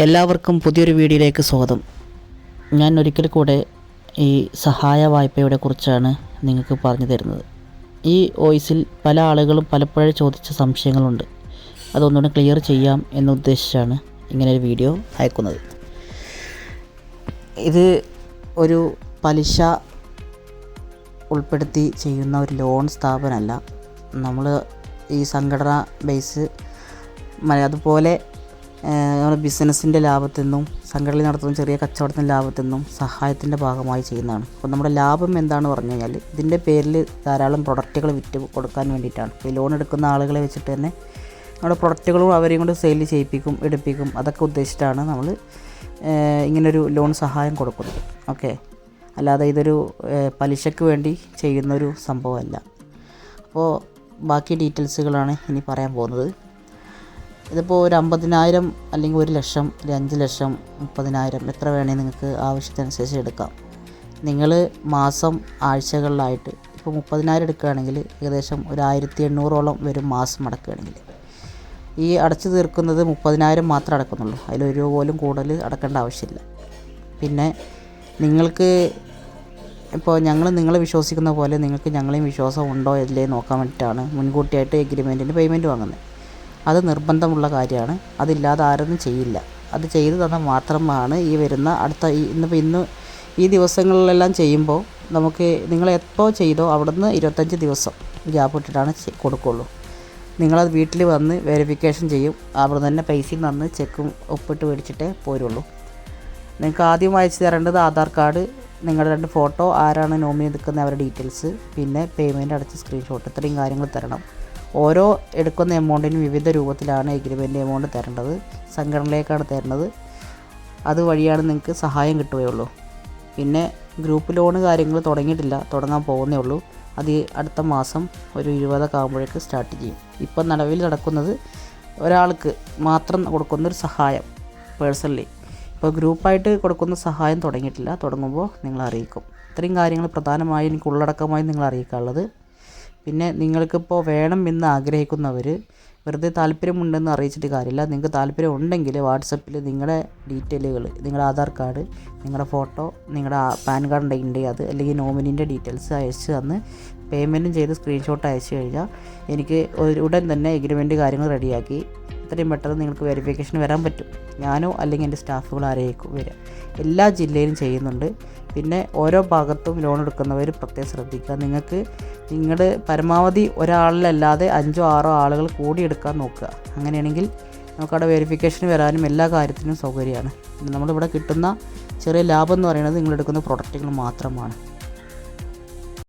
എല്ലാവർക്കും പുതിയൊരു വീഡിയോയിലേക്ക് സ്വാഗതം. ഞാൻ ഒരിക്കൽ കൂടെ ഈ സഹായ വായ്പയുടെ കുറിച്ചാണ് നിങ്ങൾക്ക് പറഞ്ഞു തരുന്നത്. ഈ വോയിസിൽ പല ആളുകളും പലപ്പോഴും ചോദിച്ച സംശയങ്ങളുണ്ട്. അതൊന്നുകൂടി ക്ലിയർ ചെയ്യാം എന്നുദ്ദേശിച്ചാണ് ഇങ്ങനെ ഒരു വീഡിയോ അയക്കുന്നത്. ഇത് ഒരു പലിശ ഉൾപ്പെടുത്തി ചെയ്യുന്ന ഒരു ലോൺ സ്ഥാപനമല്ല. നമ്മൾ ഈ സംഘടന ബേസ് അതുപോലെ നമ്മുടെ ബിസിനസ്സിൻ്റെ ലാഭത്തിൽ നിന്നും സംഘടനയിൽ നടത്തുന്ന ചെറിയ കച്ചവടത്തിൻ്റെ ലാഭത്തിൽ നിന്നും സഹായത്തിൻ്റെ ഭാഗമായി ചെയ്യുന്നതാണ്. അപ്പോൾ നമ്മുടെ ലാഭം എന്താണെന്ന് പറഞ്ഞു കഴിഞ്ഞാൽ ഇതിൻ്റെ പേരിൽ ധാരാളം പ്രൊഡക്റ്റുകൾ വിറ്റ് കൊടുക്കാൻ വേണ്ടിയിട്ടാണ്. ഈ ലോൺ എടുക്കുന്ന ആളുകളെ വെച്ചിട്ട് തന്നെ നമ്മുടെ പ്രൊഡക്റ്റുകളും അവരെയും കൊണ്ട് സെയിൽ ചെയ്യിപ്പിക്കും, എടുപ്പിക്കും. അതൊക്കെ ഉദ്ദേശിച്ചിട്ടാണ് നമ്മൾ ഇങ്ങനൊരു ലോൺ സഹായം കൊടുക്കുന്നത്. ഓക്കെ, അല്ലാതെ ഇതൊരു പലിശയ്ക്ക് വേണ്ടി ചെയ്യുന്നൊരു സംഭവമല്ല. അപ്പോൾ ബാക്കി ഡീറ്റെയിൽസുകളാണ് ഇനി പറയാൻ പോകുന്നത്. ഇതിപ്പോൾ ഒരു 50,000 അല്ലെങ്കിൽ 1 ലക്ഷം, 5 ലക്ഷം, 30,000 എത്ര വേണമെങ്കിൽ നിങ്ങൾക്ക് ആവശ്യത്തിനനുസരിച്ച് എടുക്കാം. നിങ്ങൾ മാസം ആഴ്ചകളിലായിട്ട് ഇപ്പോൾ 30,000 എടുക്കുകയാണെങ്കിൽ ഏകദേശം ഒരു 1,800ഓളം വരും മാസം അടക്കുകയാണെങ്കിൽ. ഈ അടച്ചു തീർക്കുന്നത് 30,000 മാത്രമേ അടക്കുന്നുള്ളൂ. അതിൽ ഒരു രൂപ പോലും കൂടുതൽ അടക്കേണ്ട ആവശ്യമില്ല. പിന്നെ നിങ്ങൾക്ക് ഇപ്പോൾ ഞങ്ങൾ നിങ്ങളെ വിശ്വസിക്കുന്ന പോലെ നിങ്ങൾക്ക് ഞങ്ങളെയും വിശ്വാസം ഉണ്ടോ ഇല്ലേ നോക്കാൻ വേണ്ടിയിട്ടാണ് മുൻകൂട്ടിയായിട്ട് എഗ്രിമെൻറ്റിന് പേയ്മെൻറ്റ് വാങ്ങുന്നത്. അത് നിർബന്ധമുള്ള കാര്യമാണ്. അതില്ലാതെ ആരൊന്നും ചെയ്യില്ല. അത് ചെയ്തു തന്നാൽ മാത്രമാണ് ഈ വരുന്ന അടുത്ത ഇന്ന് ഈ ദിവസങ്ങളിലെല്ലാം ചെയ്യുമ്പോൾ നമുക്ക് നിങ്ങൾ എപ്പോൾ ചെയ്തോ അവിടുന്ന് 25 ദിവസം ഗ്യാപ്പ് ഇട്ടിട്ടാണ് കൊടുക്കുള്ളൂ. നിങ്ങളത് വീട്ടിൽ വന്ന് വെരിഫിക്കേഷൻ ചെയ്യും. അവിടെ തന്നെ പൈസയും തന്ന് ചെക്കും ഒപ്പിട്ട് മേടിച്ചിട്ടേ പോരുള്ളൂ. നിങ്ങൾക്ക് ആദ്യം അയച്ചു തരേണ്ടത് ആധാർ കാർഡ്, നിങ്ങളുടെ 2 ഫോട്ടോ, ആരാണ് നോമിനി നിൽക്കുന്ന അവരുടെ ഡീറ്റെയിൽസ്, പിന്നെ പേയ്മെൻറ്റ് അടച്ച സ്ക്രീൻഷോട്ട്, ഇത്രയും കാര്യങ്ങൾ തരണം. ഓരോ എടുക്കുന്ന എമൗണ്ടിനും വിവിധ രൂപത്തിലാണ് എഗ്രിമെൻ്റ് എമൗണ്ട് തരേണ്ടത്. സംഘടനയിലേക്കാണ് തരുന്നത്. അതുവഴിയാണ് നിങ്ങൾക്ക് സഹായം കിട്ടുകയുള്ളൂ. പിന്നെ ഗ്രൂപ്പ് ലോണ് കാര്യങ്ങൾ തുടങ്ങിയിട്ടില്ല, തുടങ്ങാൻ പോകുന്നേ ഉള്ളൂ. അത് അടുത്ത മാസം ഒരു 20 ആകുമ്പോഴേക്ക് സ്റ്റാർട്ട് ചെയ്യും. ഇപ്പം നിലവിൽ നടക്കുന്നത് ഒരാൾക്ക് മാത്രം കൊടുക്കുന്നൊരു സഹായം പേഴ്സണലി. ഇപ്പോൾ ഗ്രൂപ്പായിട്ട് കൊടുക്കുന്ന സഹായം തുടങ്ങിയിട്ടില്ല. തുടങ്ങുമ്പോൾ നിങ്ങൾ അറിയിക്കും. ഇത്രയും കാര്യങ്ങൾ പ്രധാനമായും എനിക്ക് ഉള്ളടക്കമായി നിങ്ങൾ അറിയിക്കാനുള്ളത്. പിന്നെ നിങ്ങൾക്കിപ്പോൾ വേണം എന്ന് ആഗ്രഹിക്കുന്നവർ വെറുതെ താല്പര്യമുണ്ടെന്ന് അറിയിച്ചിട്ട് കാര്യമില്ല. നിങ്ങൾക്ക് താല്പര്യം ഉണ്ടെങ്കിൽ വാട്സപ്പിൽ നിങ്ങളുടെ ഡീറ്റെയിലുകൾ, നിങ്ങളുടെ ആധാർ കാർഡ്, നിങ്ങളുടെ ഫോട്ടോ, നിങ്ങളുടെ പാൻ കാർഡ് ഉണ്ടെങ്കിൽ അത്, അല്ലെങ്കിൽ നോമിനീൻ്റെ ഡീറ്റെയിൽസ് അയച്ച് തന്ന് പേയ്മെൻറ്റും ചെയ്ത് സ്ക്രീൻഷോട്ട് അയച്ചു കഴിഞ്ഞാൽ എനിക്ക് ഉടൻ തന്നെ എഗ്രിമെൻറ്റ് കാര്യങ്ങൾ റെഡിയാക്കി എത്രയും പെട്ടെന്ന് നിങ്ങൾക്ക് വെരിഫിക്കേഷൻ വരാൻ പറ്റും. ഞാനോ അല്ലെങ്കിൽ എൻ്റെ സ്റ്റാഫുകൾ ആരെയും വരിക. എല്ലാ ജില്ലയിലും ചെയ്യുന്നുണ്ട്. പിന്നെ ഓരോ ഭാഗത്തും ലോൺ എടുക്കുന്നവർ പ്രത്യേകം ശ്രദ്ധിക്കുക. നിങ്ങൾക്ക് നിങ്ങളുടെ പരമാവധി ഒരാളിലല്ലാതെ 5-6 ആളുകൾ കൂടി എടുക്കാൻ നോക്കുക. അങ്ങനെയാണെങ്കിൽ നമുക്കവിടെ വെരിഫിക്കേഷൻ വരാനും എല്ലാ കാര്യത്തിനും സൗകര്യമാണ്. നമ്മളിവിടെ കിട്ടുന്ന ചെറിയ ലാഭം എന്ന് പറയുന്നത് നിങ്ങളെടുക്കുന്ന പ്രൊഡക്റ്റുകൾ മാത്രമാണ്.